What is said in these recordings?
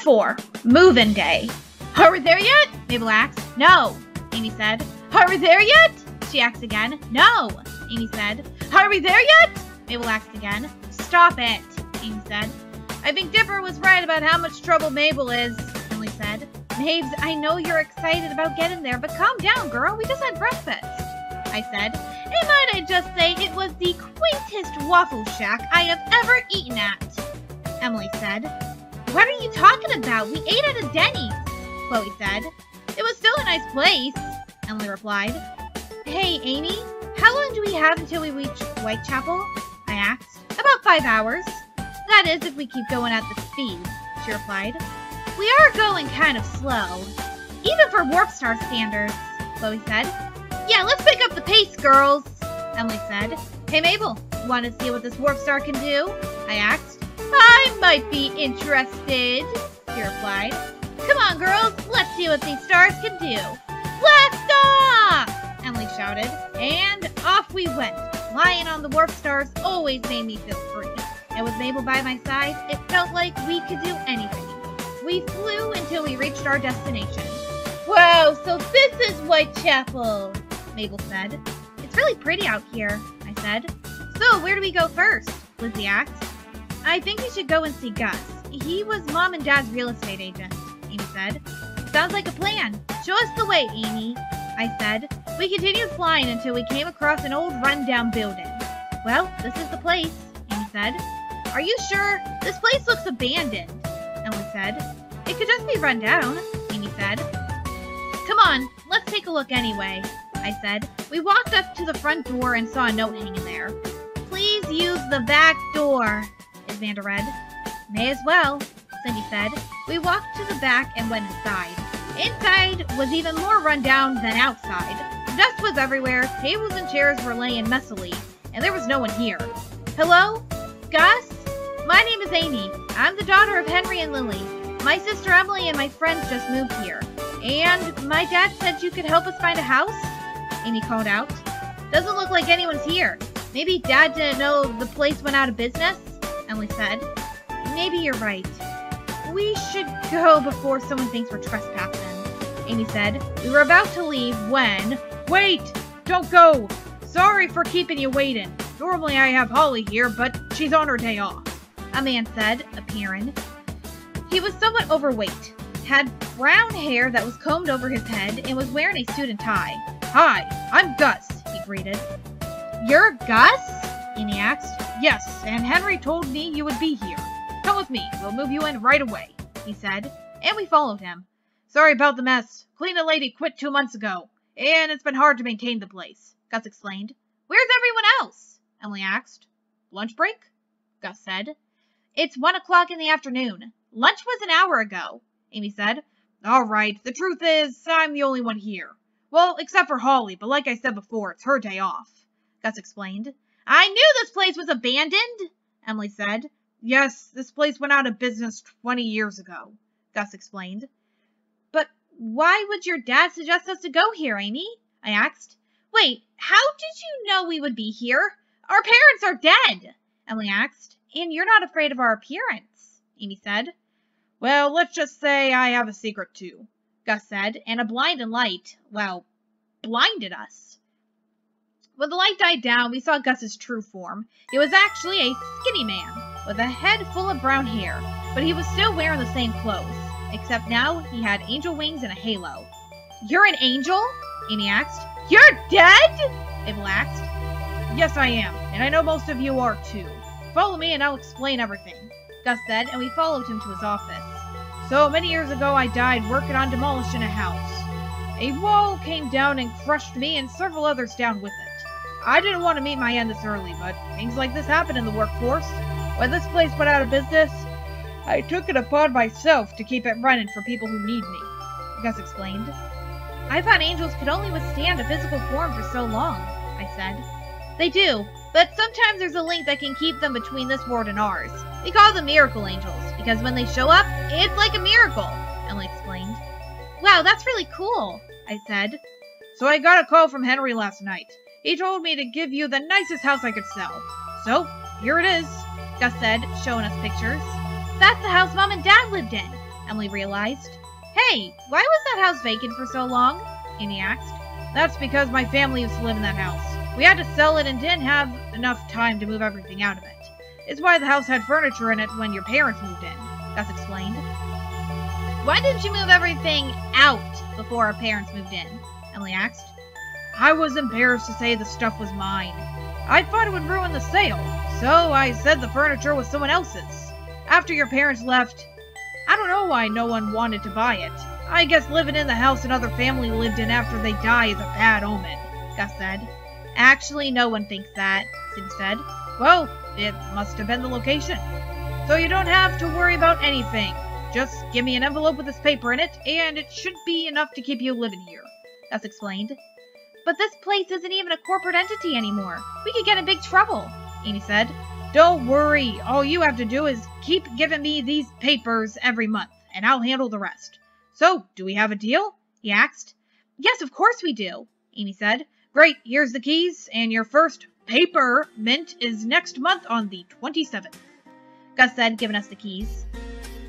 4. Move-in day. Are we there yet? Mabel asked. No, Amy said. Are we there yet? She asked again. No, Amy said. Are we there yet? Mabel asked again. Stop it, Amy said. I think Dipper was right about how much trouble Mabel is, Emily said. Mabes, I know you're excited about getting there, but calm down, girl. We just had breakfast, I said. And might I just say it was the quaintest waffle shack I have ever eaten at, Emily said. What are you talking about? We ate at a Denny's, Chloe said. It was still a nice place, Emily replied. Hey, Amy, how long do we have until we reach Whitechapel? I asked. About 5 hours. That is, if we keep going at this speed, she replied. We are going kind of slow. Even for Warp Star standards, Chloe said. Yeah, let's pick up the pace, girls, Emily said. Hey, Mabel, want to see what this Warp Star can do? I asked. I might be interested, she replied. Come on, girls, let's see what these stars can do. Blast off! Emily shouted, and off we went. Flying on the Warp Stars always made me feel free. And with Mabel by my side, it felt like we could do anything. We flew until we reached our destination. Wow, so this is Whitechapel, Mabel said. It's really pretty out here, I said. So, where do we go first? Lizzie asked. I think we should go and see Gus. He was Mom and Dad's real estate agent, Amy said. Sounds like a plan. Show us the way, Amy, I said. We continued flying until we came across an old rundown building. Well, this is the place, Amy said. Are you sure? This place looks abandoned, Emily said. It could just be run down, Amy said. Come on, let's take a look anyway, I said. We walked up to the front door and saw a note hanging there. Please use the back door, Evander read. May as well, Cindy said. We walked to the back and went inside. Inside was even more run down than outside. Dust was everywhere, tables and chairs were laying messily, and there was no one here. Hello? Gus? My name is Amy. I'm the daughter of Henry and Lily. My sister Emily and my friends just moved here. And my dad said you could help us find a house? Amy called out. Doesn't look like anyone's here. Maybe Dad didn't know the place went out of business? Emily said. Maybe you're right. We should go before someone thinks we're trespassing, Amy said. We were about to leave when... Wait! Don't go! Sorry for keeping you waiting. Normally I have Holly here, but she's on her day off, a man said, appearing. He was somewhat overweight, had brown hair that was combed over his head, and was wearing a suit and tie. Hi, I'm Gus, he greeted. You're Gus? Amy asked. Yes, and Henry told me you would be here. Come with me, we'll move you in right away, he said, and we followed him. Sorry about the mess. Cleaning lady quit 2 months ago, and it's been hard to maintain the place, Gus explained. Where's everyone else? Emily asked. Lunch break? Gus said. It's 1 o'clock in the afternoon. Lunch was an hour ago, Amy said. All right, the truth is, I'm the only one here. Well, except for Holly, but like I said before, it's her day off, Gus explained. I knew this place was abandoned, Emily said. Yes, this place went out of business 20 years ago, Gus explained. But why would your dad suggest us to go here, Amy? I asked. Wait, how did you know we would be here? Our parents are dead, Emily asked. And you're not afraid of our appearance, Amy said. Well, let's just say I have a secret too, Gus said, and a blinding light, well, blinded us. When the light died down, we saw Gus's true form. He was actually a skinny man, with a head full of brown hair, but he was still wearing the same clothes, except now he had angel wings and a halo. You're an angel? Amy asked. You're dead? Mabel asked. Yes, I am, and I know most of you are too. Follow me and I'll explain everything, Gus said, and we followed him to his office. So many years ago I died working on demolishing a house. A wall came down and crushed me and several others down with it. I didn't want to meet my end this early, but things like this happen in the workforce. When this place went out of business, I took it upon myself to keep it running for people who need me, Gus explained. I thought angels could only withstand a physical form for so long, I said. They do, but sometimes there's a link that can keep them between this world and ours. We call them miracle angels, because when they show up, it's like a miracle, Emily explained. Wow, that's really cool, I said. So I got a call from Henry last night. He told me to give you the nicest house I could sell. So, here it is, Gus said, showing us pictures. That's the house Mom and Dad lived in, Emily realized. Hey, why was that house vacant for so long? Amy asked. That's because my family used to live in that house. We had to sell it and didn't have enough time to move everything out of it. It's why the house had furniture in it when your parents moved in, Gus explained. Why didn't you move everything out before our parents moved in? Emily asked. I was embarrassed to say the stuff was mine. I thought it would ruin the sale, so I said the furniture was someone else's. After your parents left, I don't know why no one wanted to buy it. I guess living in the house another family lived in after they die is a bad omen, Gus said. Actually, no one thinks that, Cindy said. Well, it must have been the location. So you don't have to worry about anything. Just give me an envelope with this paper in it, and it should be enough to keep you living here, Gus explained. But this place isn't even a corporate entity anymore. We could get in big trouble, Amy said. Don't worry. All you have to do is keep giving me these papers every month, and I'll handle the rest. So, do we have a deal? He asked. Yes, of course we do, Amy said. Great, here's the keys, and your first paper mint is next month on the 27th, Gus said, giving us the keys.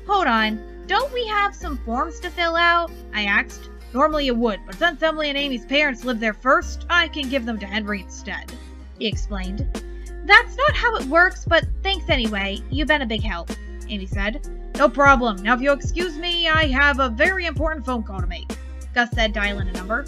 Hold on, don't we have some forms to fill out? I asked. Normally you would, but since Emily and Amy's parents live there first, I can give them to Henry instead, he explained. That's not how it works, but thanks anyway. You've been a big help, Amy said. No problem. Now if you'll excuse me, I have a very important phone call to make, Gus said, dialing a number.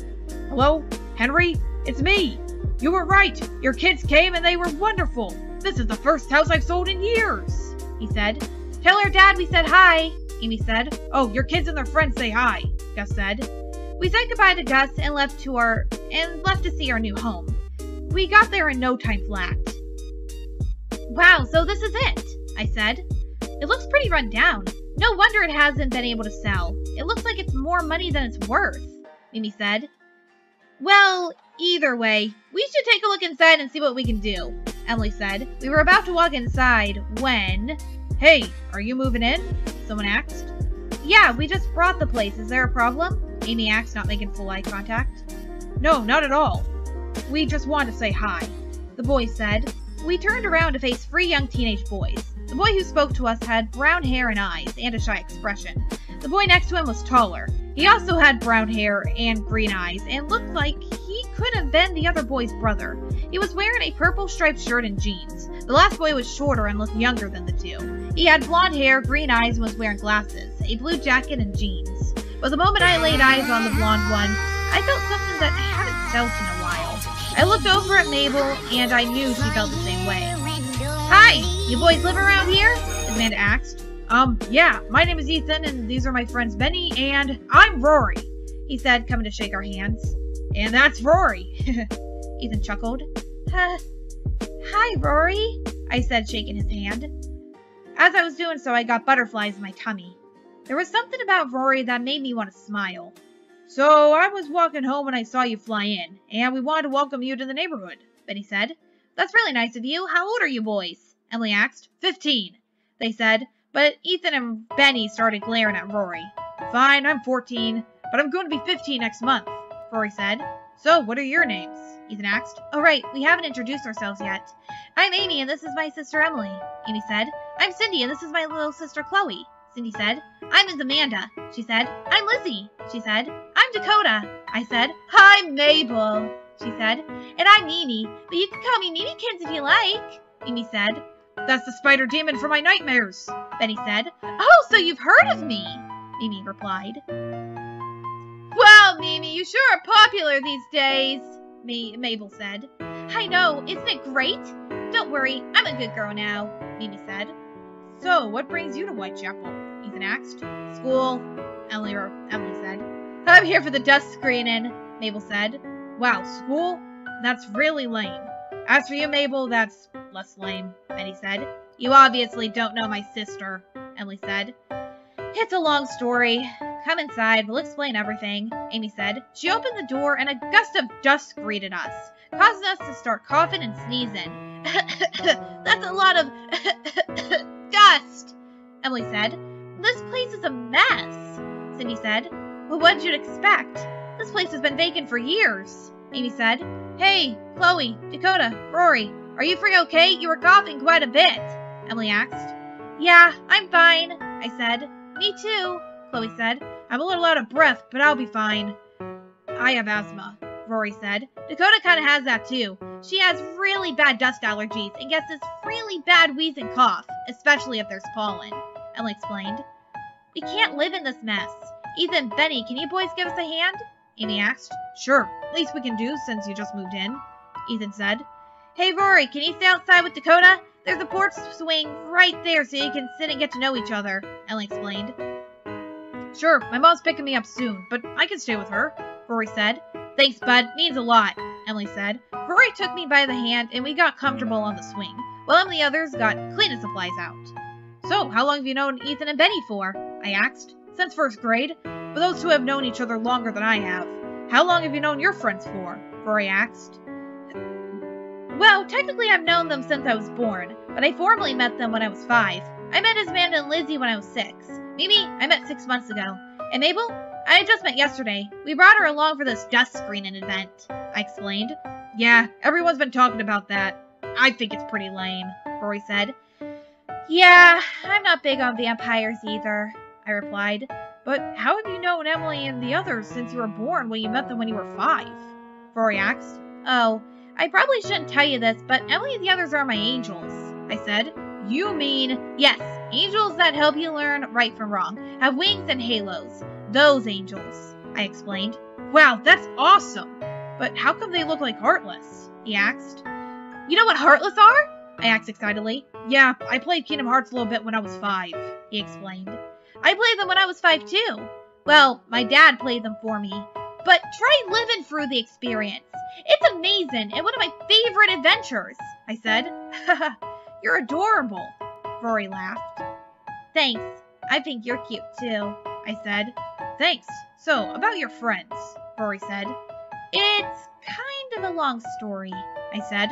Hello? Henry? It's me. You were right. Your kids came and they were wonderful. This is the first house I've sold in years, he said. Tell her dad we said hi, Amy said. Oh, your kids and their friends say hi, Gus said. We said goodbye to Gus and left to see our new home. We got there in no time flat. Wow, so this is it, I said. It looks pretty run down. No wonder it hasn't been able to sell. It looks like it's more money than it's worth, Mimi said. Well, either way, we should take a look inside and see what we can do, Emily said. We were about to walk inside when... Hey, are you moving in? Someone asked. Yeah, we just bought the place. Is there a problem? Amy asked, not making full eye contact. No, not at all. We just wanted to say hi, the boy said. We turned around to face 3 young teenage boys. The boy who spoke to us had brown hair and eyes, and a shy expression. The boy next to him was taller. He also had brown hair and green eyes, and looked like he could have been the other boy's brother. He was wearing a purple striped shirt and jeans. The last boy was shorter and looked younger than the two. He had blonde hair, green eyes, and was wearing glasses, a blue jacket, and jeans. But the moment I laid eyes on the blonde one, I felt something that I haven't felt in a while. I looked over at Mabel, and I knew she felt the same way. Hi, you boys live around here? Amanda asked. Yeah, my name is Ethan, and these are my friends Benny, and I'm Rory, he said, coming to shake our hands. And that's Rory. Ethan chuckled. Hi, Rory, I said, shaking his hand. As I was doing so, I got butterflies in my tummy. There was something about Rory that made me want to smile. So I was walking home when I saw you fly in, and we wanted to welcome you to the neighborhood, Benny said. That's really nice of you. How old are you boys? Emily asked. 15, they said, but Ethan and Benny started glaring at Rory. Fine, I'm 14, but I'm going to be 15 next month, Rory said. So, what are your names? Ethan asked. Oh, right, we haven't introduced ourselves yet. I'm Amy, and this is my sister Emily, Amy said. I'm Cindy, and this is my little sister Chloe, Cindy said. I'm Miss Amanda, she said. I'm Lizzie, she said. I'm Dakota, I said. I'm Mabel, she said. And I'm Mimi, but you can call me Mimi Kids if you like, Mimi said. That's the spider demon from my nightmares, Benny said. Oh, so you've heard of me, Mimi replied. Well, Mimi, you sure are popular these days, Mabel said. I know, isn't it great? Don't worry, I'm a good girl now, Mimi said. So, what brings you to Whitechapel? Ethan asked. School, Emily said. I'm here for the dust screening, Mabel said. Wow, school? That's really lame. As for you, Mabel, that's less lame, Benny said. You obviously don't know my sister, Emily said. It's a long story. Come inside, we'll explain everything, Amy said. She opened the door and a gust of dust greeted us, causing us to start coughing and sneezing. That's a lot of dust, Emily said. This place is a mess, Cindy said. Well, what did you expect? This place has been vacant for years, Amy said. Hey, Chloe, Dakota, Rory, are you three okay? You were coughing quite a bit, Emily asked. Yeah, I'm fine, I said. Me too, Chloe said. I'm a little out of breath, but I'll be fine. I have asthma, Rory said. Dakota kind of has that too. She has really bad dust allergies and gets this really bad wheezing cough, especially if there's pollen, Emily explained. We can't live in this mess. Ethan, Benny, can you boys give us a hand? Amy asked. Sure, least we can do since you just moved in, Ethan said. Hey Rory, can you stay outside with Dakota? There's a porch swing right there so you can sit and get to know each other, Emily explained. Sure, my mom's picking me up soon, but I can stay with her, Rory said. Thanks, bud. Means a lot, Emily said. Rory took me by the hand and we got comfortable on the swing, while the others got cleaning supplies out. So, how long have you known Ethan and Benny for? I asked. Since first grade, but those two have known each other longer than I have. How long have you known your friends for? Rory asked. Well, technically I've known them since I was born, but I formally met them when I was 5. I met Amanda and Lizzie when I was 6. Mimi, I met 6 months ago. And Mabel? I just met yesterday. We brought her along for this dust screening event, I explained. Yeah, everyone's been talking about that. I think it's pretty lame, Rory said. Yeah, I'm not big on vampires either, I replied. But how have you known Emily and the others since you were born when you met them when you were 5? Rory asked. Oh, I probably shouldn't tell you this, but Emily and the others are my angels, I said. You mean, yes, angels that help you learn right from wrong, have wings and halos. Those angels, I explained. Wow, that's awesome. But how come they look like Heartless? He asked. You know what Heartless are? I asked excitedly. Yeah, I played Kingdom Hearts a little bit when I was 5, he explained. I played them when I was 5 too. Well, my dad played them for me. But try living through the experience. It's amazing and one of my favorite adventures, I said. Haha, you're adorable, Rory laughed. Thanks. I think you're cute too, I said. Thanks. So, about your friends, Rory said. It's kind of a long story, I said.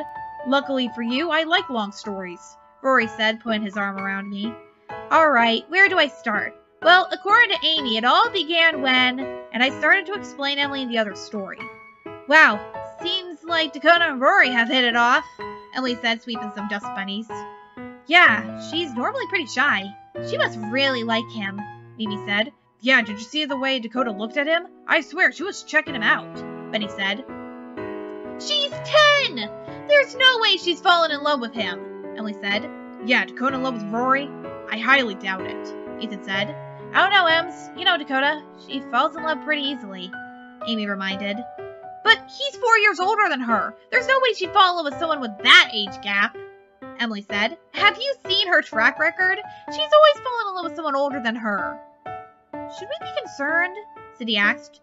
Luckily for you, I like long stories, Rory said, putting his arm around me. Alright, where do I start? Well, according to Amy, it all began when... And I started to explain Emily and the other story. Wow, seems like Dakota and Rory have hit it off, Emily said, sweeping some dust bunnies. Yeah, she's normally pretty shy. She must really like him, Mimi said. Yeah, did you see the way Dakota looked at him? I swear, she was checking him out, Benny said. She's 10! There's no way she's fallen in love with him, Emily said. Yeah, Dakota in love with Rory? I highly doubt it, Ethan said. I don't know, Ems. You know Dakota. She falls in love pretty easily, Amy reminded. But he's 4 years older than her. There's no way she'd fall in love with someone with that age gap, Emily said. Have you seen her track record? She's always fallen in love with someone older than her. Should we be concerned? Sidney asked.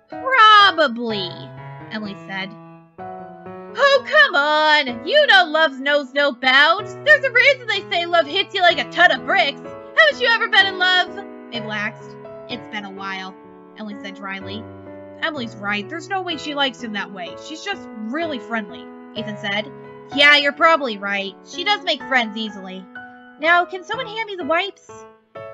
Probably, Emily said. Oh, come on! You know love knows no bounds. There's a reason they say love hits you like a ton of bricks. Haven't you ever been in love? Mabel asked. It's been a while, Emily said dryly. Emily's right. There's no way she likes him that way. She's just really friendly, Ethan said. Yeah, you're probably right. She does make friends easily. Now, can someone hand me the wipes?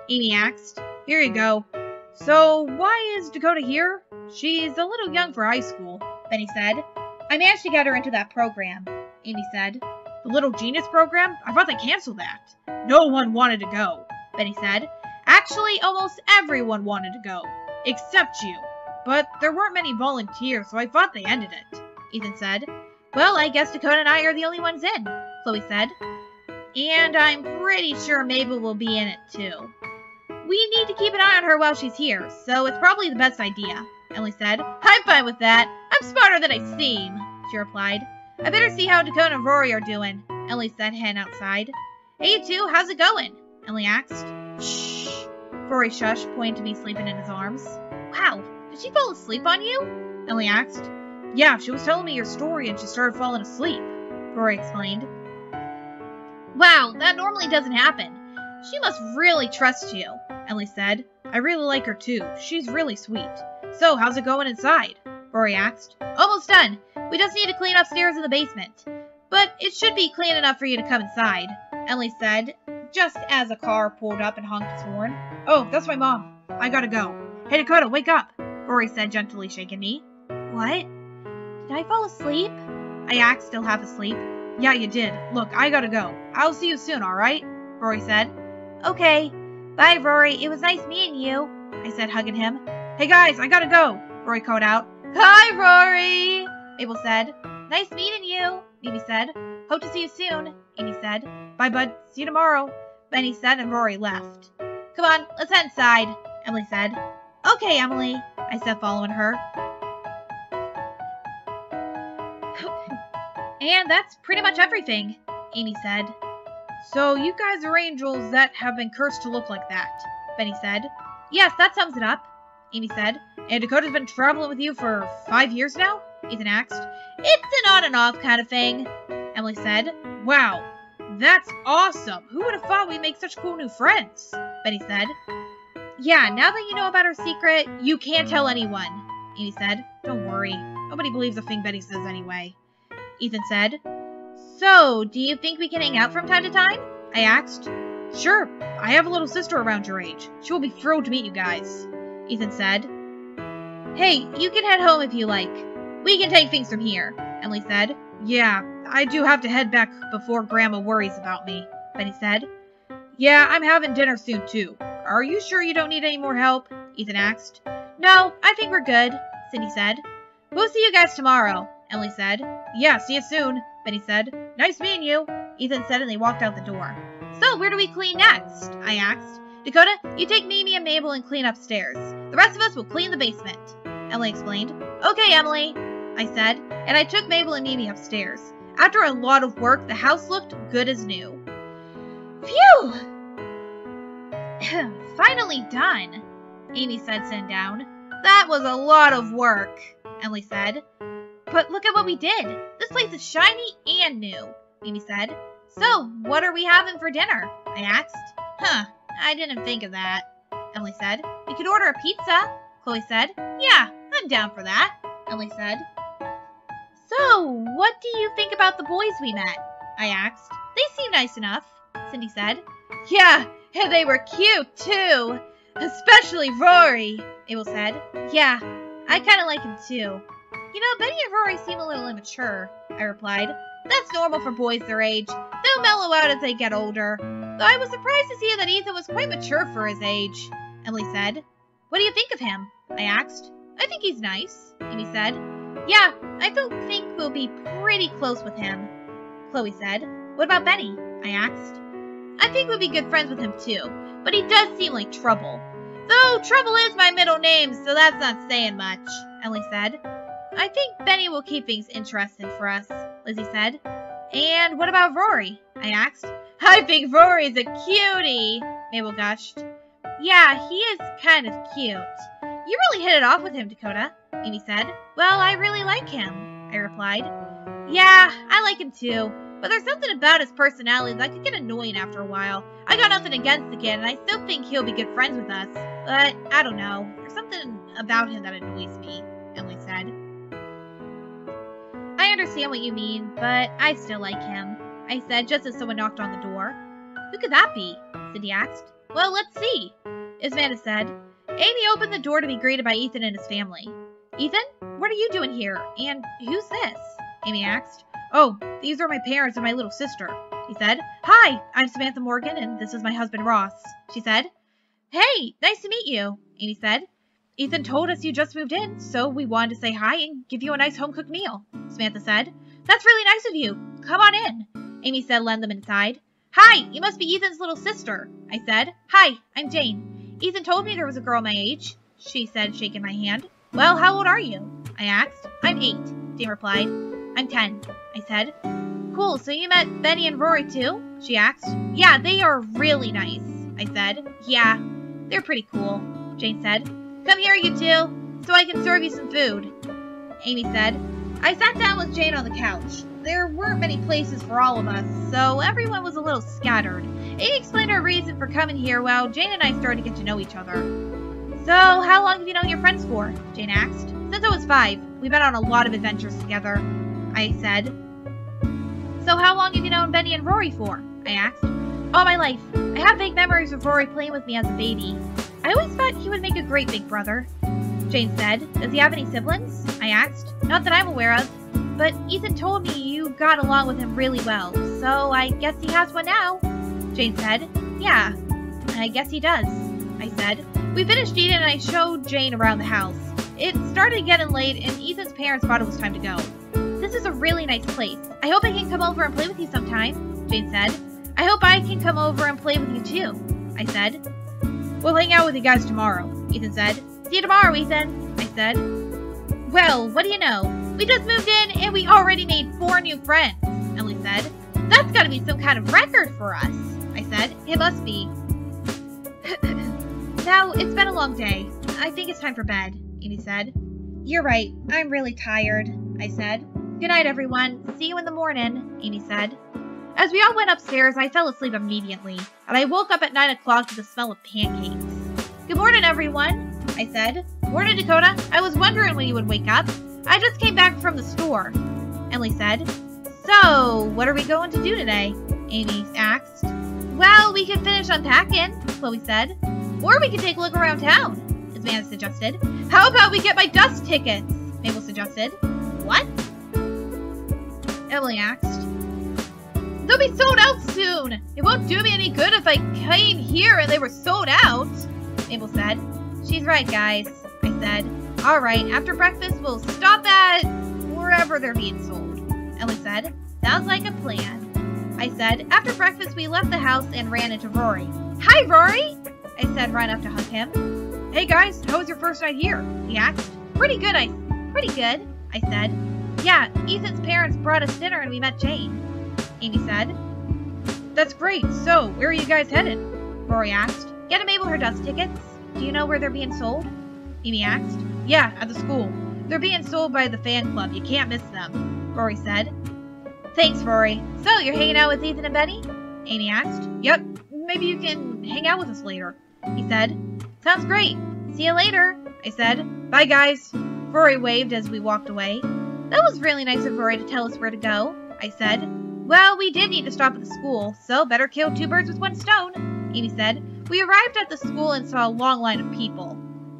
Amy asked. Here you go. So, why is Dakota here? She's a little young for high school, Benny said. I managed to get her into that program, Amy said. The Little Genius program? I thought they canceled that. No one wanted to go, Benny said. Actually, almost everyone wanted to go, except you. But there weren't many volunteers, so I thought they ended it, Ethan said. Well, I guess Dakota and I are the only ones in, Chloe said. And I'm pretty sure Mabel will be in it too. We need to keep an eye on her while she's here, so it's probably the best idea, Emily said. I'm fine with that. I'm smarter than I seem, she replied. I better see how Dakota and Rory are doing, Emily said, heading outside. Hey, you two, how's it going? Emily asked. Shh. Rory shushed, pointing to me sleeping in his arms. Wow, did she fall asleep on you? Emily asked. Yeah, she was telling me your story and she started falling asleep, Rory explained. Wow, that normally doesn't happen. She must really trust you, Emily said. I really like her too. She's really sweet. So, how's it going inside? Rory asked. Almost done. We just need to clean upstairs in the basement. But it should be clean enough for you to come inside, Emily said, just as a car pulled up and honked its horn. Oh, that's my mom. I gotta go. Hey, Dakota, wake up, Rory said, gently shaking me. What? Did I fall asleep? I asked, still half asleep. Yeah, you did. Look, I gotta go. I'll see you soon, alright? Rory said. Okay. Bye, Rory. It was nice meeting you, I said, hugging him. Hey guys, I gotta go, Rory called out. Hi, Rory, Mabel said. Nice meeting you, Mimi said. Hope to see you soon, Amy said. Bye, bud. See you tomorrow, Benny said, and Rory left. Come on, let's head inside, Emily said. Okay, Emily, I said, following her. And that's pretty much everything, Amy said. So you guys are angels that have been cursed to look like that, Benny said. Yes, that sums it up, Amy said. And Dakota's been traveling with you for 5 years now? Ethan asked. It's an on and off kind of thing, Emily said. Wow, that's awesome. Who would have thought we'd make such cool new friends? Benny said. Yeah, now that you know about our secret, you can't tell anyone, Amy said. Don't worry. Nobody believes a thing Benny says anyway, Ethan said. So, do you think we can hang out from time to time? I asked. Sure, I have a little sister around your age. She will be thrilled to meet you guys, Ethan said. Hey, you can head home if you like. We can take things from here, Emily said. Yeah, I do have to head back before Grandma worries about me, Benny said. Yeah, I'm having dinner soon too. Are you sure you don't need any more help? Ethan asked. No, I think we're good, Cindy said. We'll see you guys tomorrow, Emily said. Yeah, see you soon, Benny said. Nice meeting you, Ethan said, and they walked out the door. So, where do we clean next? I asked. Dakota, you take Mimi and Mabel and clean upstairs. The rest of us will clean the basement, Emily explained. Okay, Emily, I said, and I took Mabel and Mimi upstairs. After a lot of work, the house looked good as new. Phew! Finally done, Amy said, sitting down. That was a lot of work, Emily said. But look at what we did. This place is shiny and new, Amy said. So, what are we having for dinner? I asked. I didn't think of that, Emily said. We could order a pizza, Chloe said. Yeah, I'm down for that, Emily said. So, what do you think about the boys we met? I asked. They seem nice enough, Cindy said. Yeah, and they were cute too. Especially Rory, Mabel said. Yeah, I kind of like him too. You know, Benny and Rory seem a little immature, I replied. That's normal for boys their age. They'll mellow out as they get older. Though I was surprised to see that Ethan was quite mature for his age, Emily said. What do you think of him? I asked. I think he's nice, Amy said. Yeah, I think we'll be pretty close with him, Chloe said. What about Benny? I asked. I think we'll be good friends with him too, but he does seem like trouble. Though trouble is my middle name, so that's not saying much, Emily said. I think Benny will keep things interesting for us, Lizzie said. And what about Rory? I asked. I think Rory's a cutie, Mabel gushed. Yeah, he is kind of cute. You really hit it off with him, Dakota, Amy said. Well, I really like him, I replied. Yeah, I like him too, but there's something about his personality that could get annoying after a while. I got nothing against the kid, and I still think he'll be good friends with us, but I don't know. There's something about him that annoys me, Emily said. I understand what you mean, but I still like him, I said, just as someone knocked on the door. Who could that be? Cindy asked. Well, let's see, Ismanda said. Amy opened the door to be greeted by Ethan and his family. Ethan, what are you doing here? And who's this? Amy asked. Oh, these are my parents and my little sister, he said. Hi, I'm Samantha Morgan, and this is my husband Ross, she said. Hey, nice to meet you, Amy said. Ethan told us you just moved in, so we wanted to say hi and give you a nice home-cooked meal, Samantha said. That's really nice of you. Come on in, Amy said, led them inside. Hi, you must be Ethan's little sister, I said. Hi, I'm Jane. Ethan told me there was a girl my age, she said, shaking my hand. Well, how old are you? I asked. I'm 8, Jane replied. I'm 10, I said. Cool, so you met Benny and Rory too? She asked. Yeah, they are really nice, I said. Yeah, they're pretty cool, Jane said. Come here, you two, so I can serve you some food, Amy said. I sat down with Jane on the couch. There weren't many places for all of us, so everyone was a little scattered. Amy explained her reason for coming here while Jane and I started to get to know each other. So, how long have you known your friends for? Jane asked. Since I was 5. We've been on a lot of adventures together, I said. So how long have you known Benny and Rory for? I asked. All my life. I have vague memories of Rory playing with me as a baby. I always thought he would make a great big brother, Jane said. Does he have any siblings? I asked. Not that I'm aware of. But Ethan told me you got along with him really well, so I guess he has one now, Jane said. Yeah, I guess he does, I said. We finished eating and I showed Jane around the house. It started getting late and Ethan's parents thought it was time to go. This is a really nice place. I hope I can come over and play with you sometime, Jane said. I hope I can come over and play with you too, I said. We'll hang out with you guys tomorrow, Ethan said. See you tomorrow, Ethan, I said. Well, what do you know? We just moved in and we already made 4 new friends, Emily said. That's gotta be some kind of record for us, I said. It must be. Now, it's been a long day. I think it's time for bed, Amy said. You're right. I'm really tired, I said. Good night, everyone. See you in the morning, Amy said. As we all went upstairs, I fell asleep immediately, and I woke up at 9 o'clock to the smell of pancakes. Good morning, everyone, I said. Morning, Dakota. I was wondering when you would wake up. I just came back from the store, Emily said. So, what are we going to do today? Amy asked. Well, we could finish unpacking, Chloe said. Or we could take a look around town, Savannah suggested. How about we get my dust tickets? Mabel suggested. What? Emily asked. They'll be sold out soon. It won't do me any good if I came here and they were sold out, Mabel said. She's right, guys, I said. All right, after breakfast, we'll stop at wherever they're being sold, Emily said. Sounds like a plan, I said. After breakfast, we left the house and ran into Rory. Hi, Rory, I said, right up to hug him. Hey, guys, how was your first night here? He asked. Pretty good, I said. Yeah, Ethan's parents brought us dinner and we met Jane, Amy said. That's great. So, where are you guys headed? Rory asked. Get Mabel her dust tickets. Do you know where they're being sold? Amy asked. Yeah, at the school. They're being sold by the fan club. You can't miss them, Rory said. Thanks, Rory. So, you're hanging out with Ethan and Benny? Amy asked. Yep. Maybe you can hang out with us later, he said. Sounds great. See you later, I said. Bye, guys. Rory waved as we walked away. That was really nice of Rory to tell us where to go, I said. Well, we did need to stop at the school, so better kill 2 birds with 1 stone, Amy said. We arrived at the school and saw a long line of people.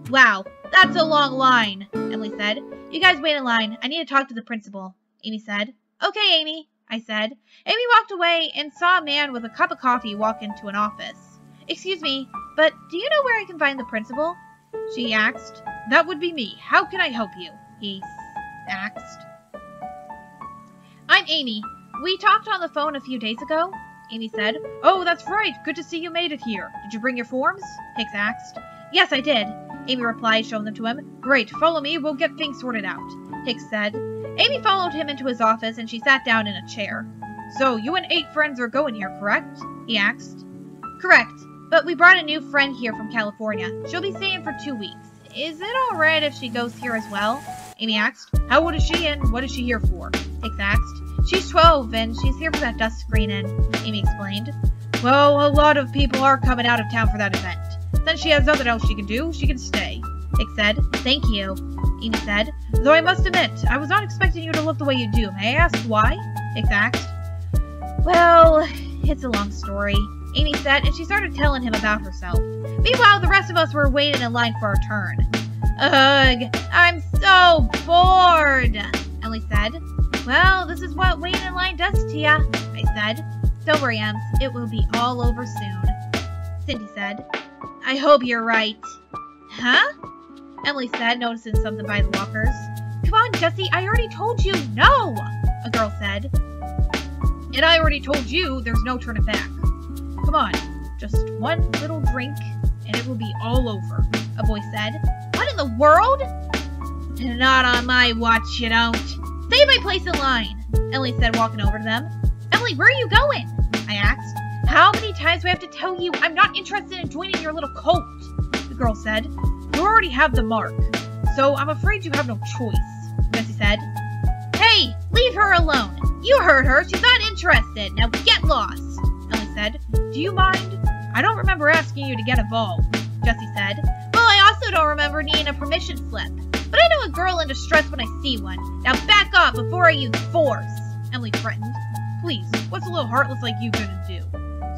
Wow, that's a long line, Emily said. You guys wait in line. I need to talk to the principal, Amy said. Okay, Amy, I said. Amy walked away and saw a man with a cup of coffee walk into an office. Excuse me, but do you know where I can find the principal? She asked. That would be me. How can I help you? He asked. I'm Amy. We talked on the phone a few days ago, Amy said. Oh, that's right. Good to see you made it here. Did you bring your forms? Hicks asked. Yes, I did, Amy replied, showing them to him. Great. Follow me. We'll get things sorted out, Hicks said. Amy followed him into his office and she sat down in a chair. So, you and 8 friends are going here, correct? He asked. Correct. But we brought a new friend here from California. She'll be staying for 2 weeks. Is it alright if she goes here as well? Amy asked. How old is she and what is she here for? Hicks asked. She's 12 and she's here for that dust screening, Amy explained. Well, a lot of people are coming out of town for that event. Since she has nothing else she can do, she can stay, Hicks said. Thank you, Amy said. Though I must admit, I was not expecting you to look the way you do. May I ask why? Hicks asked. Well, it's a long story, Amy said, and she started telling him about herself. Meanwhile, the rest of us were waiting in line for our turn. Ugh, I'm so bored, Emily said. Well, this is what waiting in line does to ya, I said. Don't worry, Ems, it will be all over soon, Cindy said. I hope you're right. Huh? Emily said, noticing something by the lockers. Come on, Jessie, I already told you no, a girl said. And I already told you there's no turning back. Come on, just one little drink and it will be all over, a voice said. What in the world? Not on my watch, you don't. Stay in my place in line, Emily said, walking over to them. Emily, where are you going? I asked. How many times do I have to tell you I'm not interested in joining your little cult? The girl said. You already have the mark, so I'm afraid you have no choice, Jessie said. Hey, leave her alone. You heard her. She's not interested. Now get lost, Emily said. Do you mind? I don't remember asking you to get involved, Jessie said. Well, I also don't remember needing a permission slip. But I know a girl in distress when I see one. Now back off before I use force, Emily threatened. Please, what's a little heartless like you gonna do?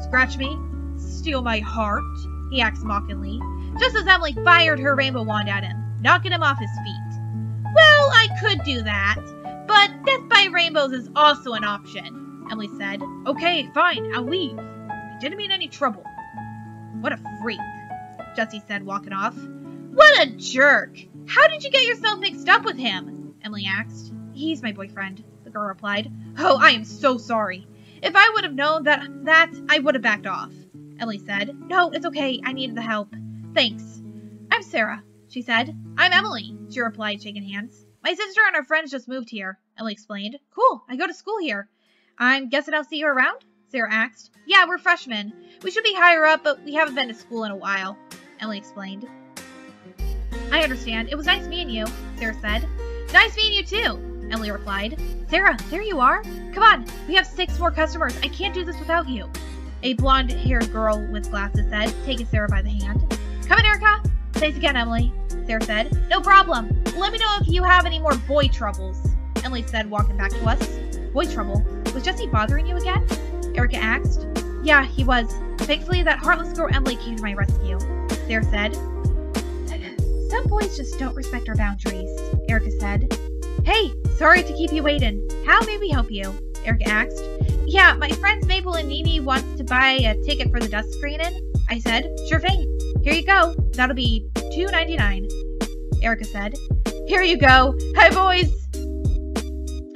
Scratch me? Steal my heart? He asked mockingly, just as Emily fired her rainbow wand at him, knocking him off his feet. Well, I could do that, but death by rainbows is also an option, Emily said. Okay, fine, I'll leave. I didn't mean any trouble. What a freak, Jesse said, walking off. What a jerk! How did you get yourself mixed up with him? Emily asked. He's my boyfriend, the girl replied. Oh, I am so sorry. If I would have known that I would have backed off. Emily said. No, it's okay. I needed the help. Thanks. I'm Sarah, she said. I'm Emily, she replied, shaking hands. My sister and her friends just moved here, Emily explained. Cool, I go to school here. I'm guessing I'll see you around? Sarah asked. Yeah, we're freshmen. We should be higher up, but we haven't been to school in a while, Emily explained. I understand. It was nice meeting you, Sarah said. Nice meeting you too, Emily replied. Sarah, there you are. Come on, we have 6 more customers. I can't do this without you. A blonde-haired girl with glasses said, taking Sarah by the hand. Come in, Erica. Thanks again, Emily, Sarah said. No problem. Let me know if you have any more boy troubles, Emily said, walking back to us. Boy trouble? Was Jesse bothering you again? Erica asked. Yeah, he was. Thankfully, that heartless girl Emily came to my rescue, Sarah said. Some boys just don't respect our boundaries, Erica said. Hey, sorry to keep you waiting. How may we help you? Erica asked. Yeah, my friends Mabel and Nini wants to buy a ticket for the dust screening. I said, sure thing. Here you go. That'll be $2.99. Erica said. Here you go. Hi, boys.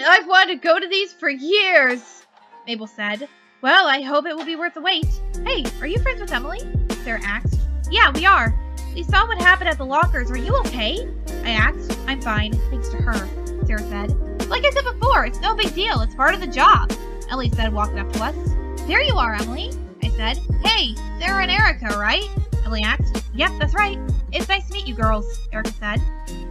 I've wanted to go to these for years, Mabel said. Well, I hope it will be worth the wait. Hey, are you friends with Emily? Sarah asked. Yeah, we are. We saw what happened at the lockers. Are you okay? I asked. I'm fine, thanks to her, Sarah said. Like I said before, it's no big deal. It's part of the job, Emily said, walking up to us. There you are, Emily, I said. Hey, Sarah and Erica, right? Emily asked. Yep, that's right. It's nice to meet you girls, Erica said.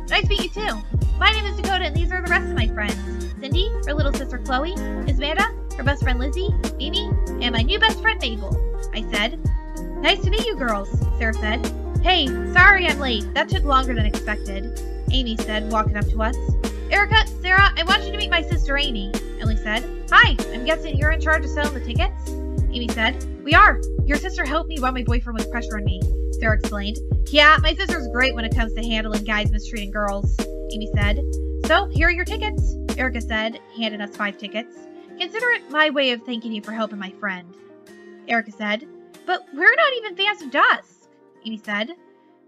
Nice to meet you too. My name is Dakota, and these are the rest of my friends. Cindy, her little sister Chloe, Amanda, her best friend Lizzie, Mimi, and my new best friend Mabel, I said. Nice to meet you girls, Sarah said. Hey, sorry I'm late. That took longer than expected, Amy said, walking up to us. Erica, Sarah, I want you to meet my sister Amy, Emily said. Hi, I'm guessing you're in charge of selling the tickets? Amy said. We are. Your sister helped me while my boyfriend was pressuring me, Sarah explained. Yeah, my sister's great when it comes to handling guys mistreating girls, Amy said. So, here are your tickets, Erica said, handing us 5 tickets. Consider it my way of thanking you for helping my friend, Erica said. But we're not even fans of dust, Amy said.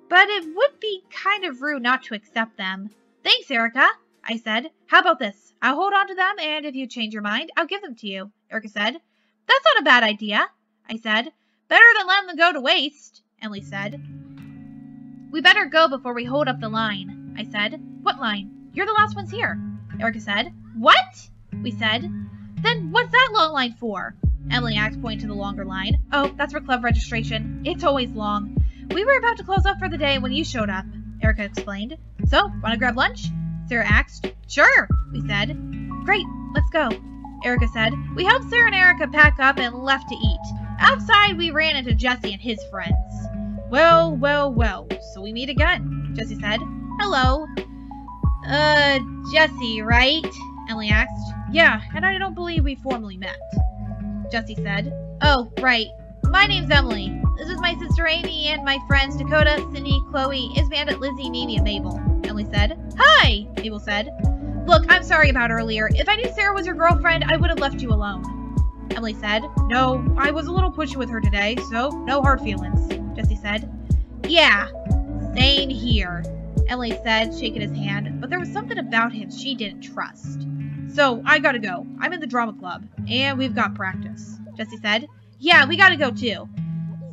But it would be kind of rude not to accept them. Thanks, Erica, I said. How about this? I'll hold on to them, and if you change your mind, I'll give them to you, Erica said. That's not a bad idea, I said. Better than letting them go to waste, Emily said. We better go before we hold up the line, I said. What line? You're the last ones here, Erica said. What? We said. Then what's that long line for? Emily asked, pointing to the longer line. Oh, that's for club registration. It's always long. We were about to close up for the day when you showed up, Erica explained. So, wanna grab lunch? Sarah asked. Sure, we said. Great, let's go, Erica said. We helped Sarah and Erica pack up and left to eat. Outside, we ran into Jesse and his friends. Well, well, well, so we meet again, Jesse said. Hello. Jesse, right? Emily asked. Yeah, and I don't believe we formally met, Jesse said. Oh, right. My name's Emily. This is my sister Amy and my friends Dakota, Cindy, Chloe, Amanda, Lizzie, Mimi, and Mabel, Emily said. Hi, Mabel said. Look, I'm sorry about earlier. If I knew Sarah was your girlfriend, I would have left you alone, Emily said. No, I was a little pushy with her today, so no hard feelings, Jesse said. Yeah, same here, Emily said, shaking his hand, but there was something about him she didn't trust. So, I gotta go. I'm in the drama club, and we've got practice, Jesse said. Yeah, we gotta go too.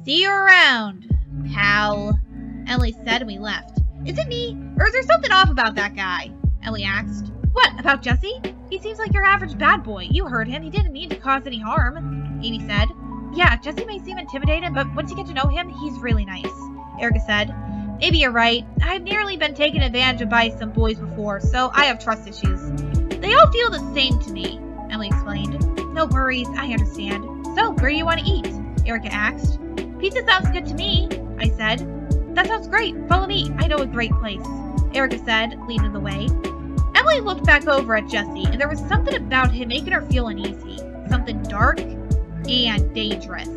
See you around, pal, Emily said, and we left. Is it me, or is there something off about that guy? Emily asked. What, about Jesse? He seems like your average bad boy. You heard him. He didn't mean to cause any harm, Amy said. Yeah, Jesse may seem intimidating, but once you get to know him, he's really nice, Erica said. Maybe you're right. I've nearly been taken advantage of by some boys before, so I have trust issues. They all feel the same to me, Emily explained. No worries, I understand. So, where do you want to eat? Erica asked. Pizza sounds good to me, I said. That sounds great. Follow me. I know a great place, Erica said, leading the way. Emily looked back over at Jesse, and there was something about him making her feel uneasy. Something dark and dangerous.